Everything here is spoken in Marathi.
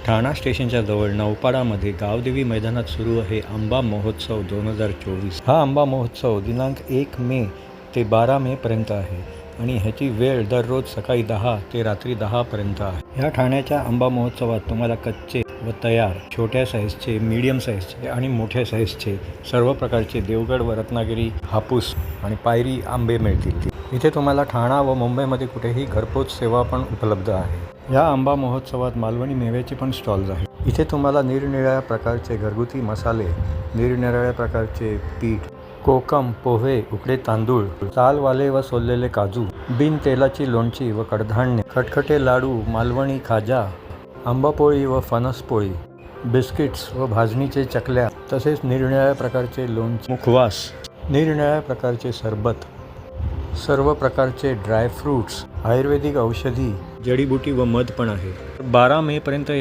ठाणा स्टेशनच्या जवळ नौपाडामध्ये गावदेवी मैदानात सुरू आहे आंबा महोत्सव 2024. हा आंबा महोत्सव दिनांक 1 मे ते 12 मे पर्यंत आहे आणि ह्याची वेळ दररोज सकाळी 10 ते रात्री 10 पर्यंत आहे. ह्या ठाण्याच्या आंबा महोत्सवात तुम्हाला कच्चे व तयार छोट्या साईजचे, मीडियम साईजचे आणि मोठ्या साईजचे सर्व प्रकारचे देवगड व रत्नागिरी, हापूस आणि पायरी आंबे मिळतील. इथे तुम्हाला ठाणा व मुंबईमध्ये कुठेही घरपोच सेवा पण उपलब्ध आहे. या आंबा महोत्सवात मालवणी मेव्याचे पण स्टॉल्स आहेत. इथे तुम्हाला निरनिराळ्या प्रकारचे घरगुती मसाले, निरनिराळ्या प्रकारचे पीठ, कोकम, पोहे, उकडे तांदूळ, तालवाले व सोललेले काजू, बिन तेलाची लोणची व कडधान्य, खटखटे लाडू, मालवणी खाजा, आंबापोळी व फणसपोळी, बिस्किट्स व भाजणीचे चकल्या, तसेच निरनिराळ्या प्रकारचे लोणचे, मुखवास, निरनिराळ्या प्रकारचे सरबत, सर्व प्रकारचे ड्रायफ्रूट्स, आयुर्वेदिक औषधी, जडीबुटी व मध पण आहे. 12 मे पर्यंत ह्या